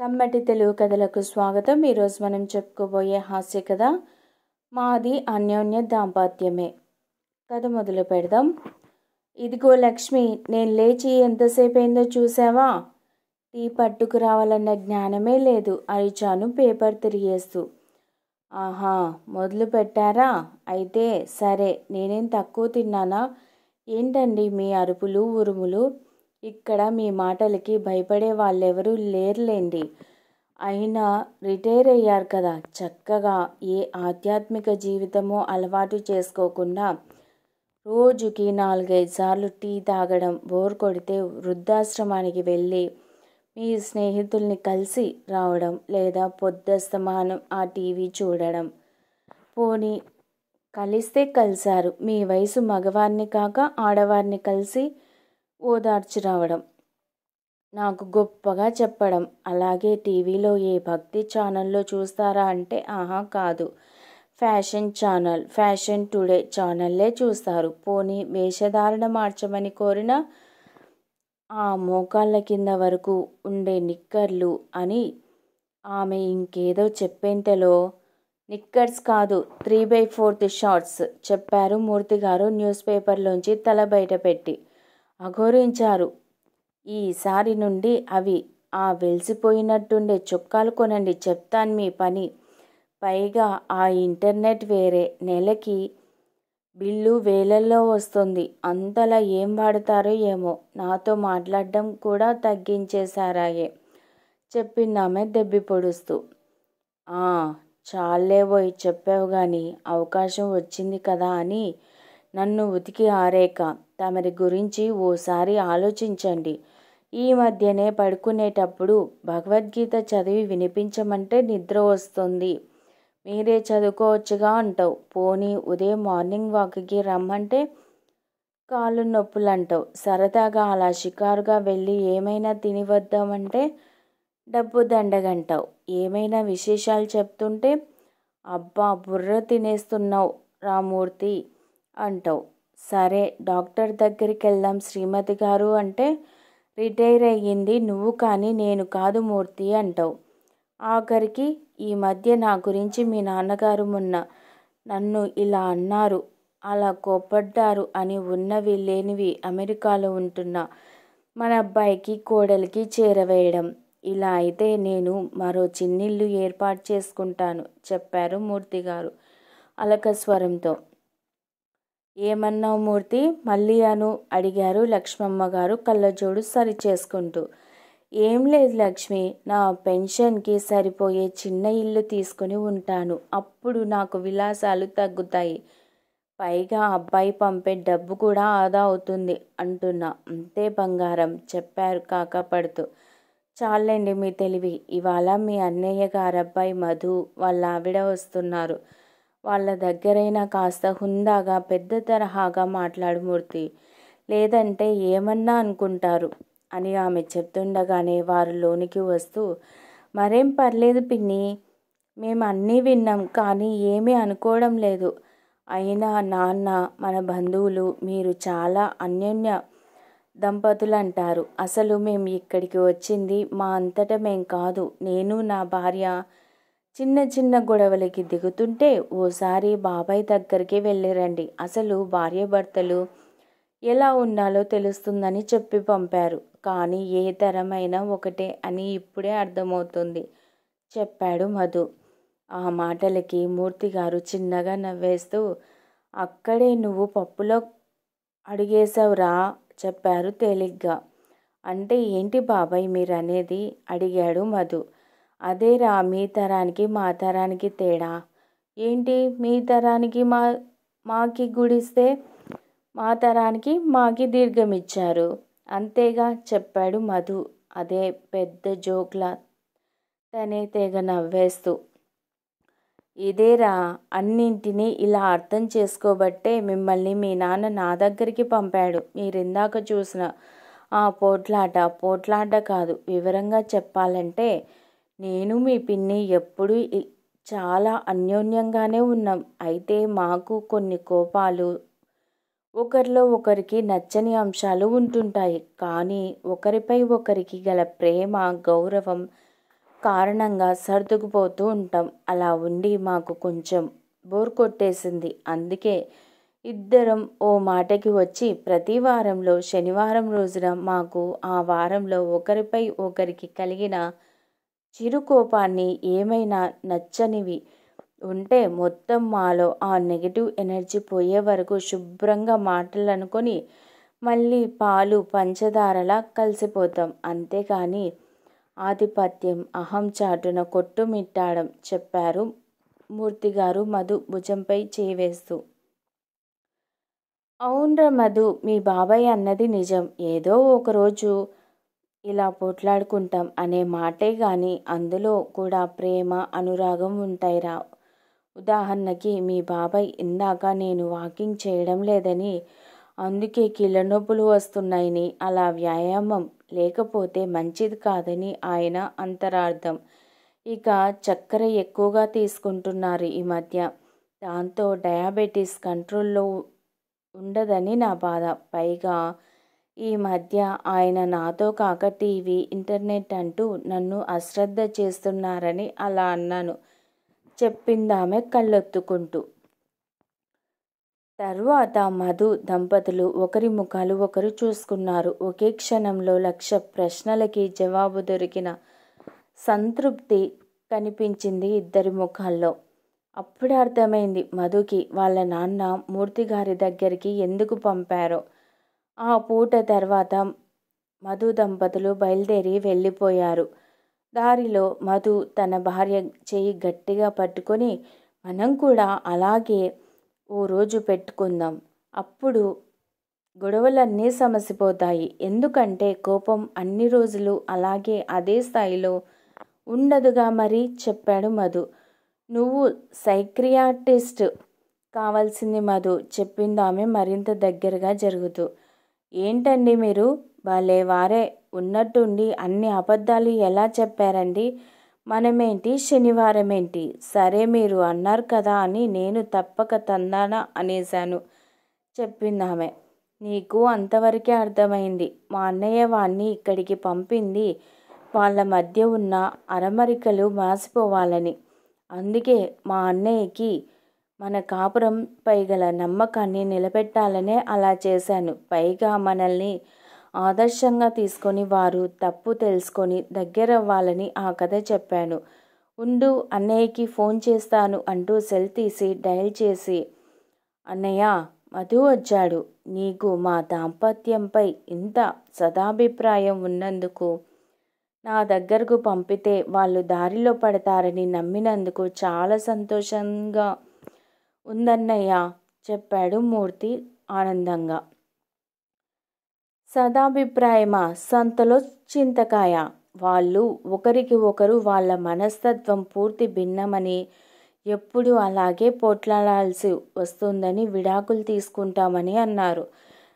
కమ్మటి తెలుగు కథలకు స్వాగతం. ఈరోజు మనం చెప్పుకోబోయే హాస్య కథ మాది అన్యోన్య దాంపత్యమే. కథ మొదలు పెడదాం. ఇదిగో లక్ష్మి, నేను లేచి ఎంతసేపు అయిందో చూసావా? టీ పట్టుకు రావాలన్న జ్ఞానమే లేదు అరిచాను పేపర్ తిరిగేస్తూ. ఆహా, మొదలు పెట్టారా? అయితే సరే. నేనేం తక్కువ తిన్నానా? ఏంటండి మీ అరుపులు ఉరుములు? ఇక్కడ మీ మాటలకి భయపడే వాళ్ళెవరూ లేరులేండి. అయినా రిటైర్ అయ్యారు కదా, చక్కగా ఏ ఆధ్యాత్మిక జీవితమో అలవాటు చేసుకోకుండా రోజుకి 4-5 సార్లు టీ తాగడం, బోర్ కొడితే వృద్ధాశ్రమానికి వెళ్ళి మీ స్నేహితుల్ని కలిసి రావడం, లేదా పొద్దస్తమానం ఆ టీవీ చూడడం. పోనీ కలిస్తే కలిశారు, మీ వయసు మగవారిని కాక ఆడవారిని కలిసి ఓదార్చి రావడం, నాకు గొప్పగా చెప్పడం. అలాగే టీవీలో ఏ భక్తి ఛానల్లో చూస్తారా అంటే ఆహా కాదు, ఫ్యాషన్ ఛానల్, ఫ్యాషన్ టుడే ఛానల్లే చూస్తారు. పోనీ వేషధారణ మార్చమని కోరిన ఆ మోకాళ్ళ కింద వరకు ఉండే నిక్కర్లు అని ఆమె ఇంకేదో చెప్పేంతలో నిక్కర్స్ కాదు, 3/4 షార్ట్స్ చెప్పారు మూర్తిగారు న్యూస్ పేపర్లోంచి తల బయట పెట్టి. అఘోరించారు. ఈసారి నుండి అవి ఆ వెలిసిపోయినట్టుండే చొక్కాలు కొనండి, చెప్తాను మీ పని. పైగా ఆ ఇంటర్నెట్ వేరే, నెలకి బిల్లు వేలల్లో వస్తుంది. అంతలా ఏం వాడతారో ఏమో. నాతో మాట్లాడడం కూడా తగ్గించేశారాయే, చెప్పిందామె దెబ్బి పొడుస్తూ. చాలేవోయ్ చెప్పావు గాని, అవకాశం వచ్చింది కదా అని నన్ను ఉతికి ఆరేక తమరి గురించి ఓసారి ఆలోచించండి. ఈ మధ్యనే పడుకునేటప్పుడు భగవద్గీత చదివి వినిపించమంటే నిద్ర వస్తుంది. మీరే చదువుకోవచ్చుగా అంటావు. పోనీ ఉదయం మార్నింగ్ వాక్కి రమ్మంటే కాళ్ళు నొప్పులంటావు. సరదాగా అలా షికారుగా వెళ్ళి ఏమైనా తిని వద్దామంటే డబ్బు దండగంటావు. ఏమైనా విశేషాలు చెప్తుంటే అబ్బా బుర్ర తినేస్తున్నావు రామూర్తి అంటావు. సరే డాక్టర్ దగ్గరికి వెళ్దాం శ్రీమతి గారు అంటే రిటైర్ అయ్యింది నువ్వు కానీ నేను కాదు మూర్తి అంటావు. ఆఖరికి ఈ మధ్య నా గురించి మీ నాన్నగారు మొన్న నన్ను ఇలా అన్నారు, అలా కోప్పడ్డారు అని ఉన్నవి లేనివి అమెరికాలో ఉంటున్న మన అబ్బాయికి కోడలికి చేరవేయడం. ఇలా అయితే నేను మరో చిన్నిల్లు ఏర్పాటు చేసుకుంటాను, చెప్పారు మూర్తిగారు అలక స్వరంతో. ఏమన్నావు మూర్తి, మళ్ళీ అడిగారు లక్ష్మమ్మ గారు కళ్ళజోడు సరి చేసుకుంటూ. ఏం లేదు లక్ష్మి, నా పెన్షన్కి సరిపోయే చిన్న ఇల్లు తీసుకుని ఉంటాను. అప్పుడు నాకు విలాసాలు తగ్గుతాయి. పైగా అబ్బాయి పంపే డబ్బు కూడా ఆదా అవుతుంది అంటున్నా. అంతే బంగారం, చెప్పారు కాక పడుతూ. చాలండి మీ తెలివి. ఇవాళ మీ అన్నయ్య గారబ్బాయి మధు వాళ్ళ ఆవిడ వస్తున్నారు. వాళ్ళ దగ్గరైనా కాస్త హుందాగా పెద్ద తరహాగా మాట్లాడు మూర్తి, లేదంటే ఏమన్నా అనుకుంటారు అని ఆమె చెప్తుండగానే వారు లోనికి వస్తూ, మరేం పర్లేదు పిన్ని, మేము అన్నీ విన్నాం కానీ ఏమీ అనుకోవడం లేదు. అయినా నాన్న, మన బంధువులు మీరు చాలా అన్యోన్య దంపతులంటారు. అసలు మేము ఇక్కడికి వచ్చింది మా అంతటా మేం కాదు. నేను నా భార్య చిన్న చిన్న గొడవలకి దిగుతుంటే ఓసారి బాబాయ్ దగ్గరికి వెళ్ళిరండి, అసలు భార్యాభర్తలు ఎలా ఉండాలో తెలుస్తుందని చెప్పి పంపారు. కానీ ఏ తరమైనా ఒకటే అని ఇప్పుడే అర్థమవుతుంది, చెప్పాడు మధు. ఆ మాటలకి మూర్తిగారు చిన్నగా నవ్వేస్తూ, అక్కడే నువ్వు పప్పులో అడిగేశావురా, చెప్పారు తేలిగ్గా. అంటే ఏంటి బాబాయ్ మీరనేది, అడిగాడు మధు. అదేరా, మీ తరానికి మా తరానికి తేడా ఏంటి? మీ తరానికి మాకి గుడిస్తే మా తరానికి మాకి దీర్ఘం ఇచ్చారు, అంతేగా, చెప్పాడు మధు అదే పెద్ద జోక్లా తనే తెగ నవ్వేస్తూ. ఇదేరా, అన్నింటినీ ఇలా అర్థం చేసుకోబట్టే మిమ్మల్ని మీ నాన్న నా దగ్గరికి పంపాడు. మీరిందాక చూసిన ఆ పోట్లాట కాదు, వివరంగా చెప్పాలంటే నేను మీ పిన్ని ఎప్పుడూ చాలా అన్యోన్యంగానే ఉన్నాం. అయితే మాకు కొన్ని కోపాలు, ఒకరిలో ఒకరికి నచ్చని అంశాలు ఉంటుంటాయి. కానీ ఒకరిపై ఒకరికి గల ప్రేమ, గౌరవం కారణంగా సర్దుకుపోతూ ఉంటాం. అలా ఉండి మాకు కొంచెం బోర్ కొట్టేసింది. అందుకే ఇద్దరం ఓ మాటకి వచ్చి ప్రతి వారంలో శనివారం రోజున మాకు ఆ వారంలో ఒకరిపై ఒకరికి కలిగిన చిరు కోపాన్ని, ఏమైనా నచ్చనివి ఉంటే మొత్తం మాలో ఆ నెగిటివ్ ఎనర్జీ పోయే వరకు శుభ్రంగా మాటలనుకొని మళ్ళీ పాలు పంచదారలా కలిసిపోతాం. అంతేకాని ఆధిపత్యం, అహం చాటున కొట్టుమిట్టాడం చెప్పారు మూర్తిగారు మధు భుజంపై చేయి వేస్తూ. అవునరా మధు, మీ బాబాయ్ అన్నది నిజం. ఏదో ఒకరోజు ఇలా పోట్లాడుకుంటాం అనే మాటే గాని అందులో కూడా ప్రేమ, అనురాగం ఉంటాయిరా. ఉదాహరణకి మీ బాబాయ్ ఇందాక నేను వాకింగ్ చేయడం లేదని, అందుకే కీళ్ళ నొప్పులు వస్తున్నాయని, అలా వ్యాయామం లేకపోతే మంచిది కాదని ఆయన అంతరార్థం. ఇక చక్కెర ఎక్కువగా తీసుకుంటున్నారు ఈ మధ్య. దాంతో డయాబెటీస్ కంట్రోల్లో ఉండదని నా బాధ. పైగా ఈ మధ్య ఆయన నాతో కాక టీవీ, ఇంటర్నెట్ అంటూ నన్ను అశ్రద్ధ చేస్తున్నారని అలా అన్నాను చెప్పిందామె కళ్ళొత్తుకుంటూ. తరువాత మధు దంపతులు ఒకరి ముఖాలు ఒకరు చూసుకున్నారు. ఒకే క్షణంలో 1,00,000 ప్రశ్నలకి జవాబు దొరికిన సంతృప్తి కనిపించింది ఇద్దరి ముఖాల్లో. అప్పుడే అర్థమైంది మధుకి వాళ్ళ నాన్న మూర్తిగారి దగ్గరికి ఎందుకు పంపారో. ఆ పూట తర్వాత మధు దంపతులు బయలుదేరి వెళ్ళిపోయారు. దారిలో మధు తన భార్య చేయి గట్టిగా పట్టుకొని, మనం కూడా అలాగే ఓ రోజు పెట్టుకుందాం. అప్పుడు గొడవలన్నీ సమసిపోతాయి. ఎందుకంటే కోపం అన్ని రోజులు అలాగే అదే స్థాయిలో ఉండదుగా మరి, చెప్పాడు మధు. నువ్వు సైక్రియాటిస్ట్ కావాల్సింది మధు, చెప్పిందామె మరింత దగ్గరగా జరుగుతూ. ఏంటండి మీరు భలే వారే, ఉన్నట్టుండి అన్ని అబద్ధాలు ఎలా చెప్పారండి? మనమేంటి, శనివారం ఏంటి? సరే మీరు అన్నారు కదా అని నేను తప్పక తందానా అనేశాను, చెప్పిందామె. నీకు అంతవరకే అర్థమైంది. మా అన్నయ్య వాణ్ణి ఇక్కడికి పంపింది వాళ్ళ మధ్య ఉన్న అరమరికలు మాసిపోవాలని. అందుకే మా అన్నయ్యకి మన కాపురంపై గల నమ్మకాన్ని నిలబెట్టాలనే అలా చేశాను. పైగా మనల్ని ఆదర్శంగా తీసుకొని వారు తప్పు తెలుసుకొని దగ్గరవ్వాలని ఆ కథ చెప్పాను. ఉండు, అన్నయ్యకి ఫోన్ చేస్తాను అంటూ సెల్ తీసి డయల్ చేసి, అన్నయ్య మధు వచ్చాడు. నీకు మా దాంపత్యంపై ఇంత సదాభిప్రాయం ఉన్నందుకు, నా దగ్గరకు పంపితే వాళ్ళు దారిలో పడతారని నమ్మినందుకు చాలా సంతోషంగా ఉందన్నయ్య, చెప్పాడు మూర్తి ఆనందంగా. సదాభిప్రాయమా? సంతలో చింతకాయ. వాళ్ళు ఒకరికి ఒకరు వాళ్ళ మనస్తత్వం పూర్తి భిన్నమని, ఎప్పుడు అలాగే పోట్లాడాల్సి వస్తుందని విడాకులు తీసుకుంటామని అన్నారు.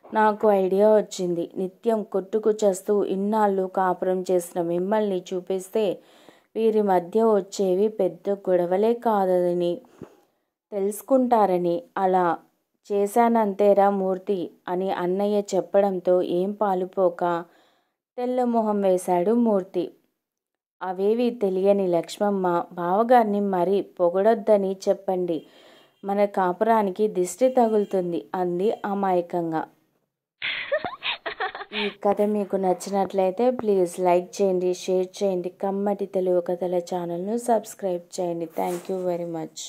నాకు ఐడియా వచ్చింది. నిత్యం కొట్టుకు చస్తూ ఇన్నాళ్ళు కాపురం చేసిన మిమ్మల్ని చూపిస్తే వీరి మధ్య వచ్చేవి పెద్ద గొడవలే కాదని తెలుసుకుంటారని అలా చేశానంతేరా మూర్తి అని అన్నయ్య చెప్పడంతో ఏం పాలుపోక తెల్లమొహం వేశాడు మూర్తి. అవేవి తెలియని లక్ష్మమ్మ, బావగారిని మరీ పొగడొద్దని చెప్పండి, మన కాపురానికి దిష్టి తగులుతుంది, అంది అమాయకంగా. ఈ కథ మీకు నచ్చినట్లయితే ప్లీజ్ లైక్ చేయండి, షేర్ చేయండి. కమ్మటి తెలుగు కథల ఛానల్ను సబ్స్క్రైబ్ చేయండి. Thank you very much.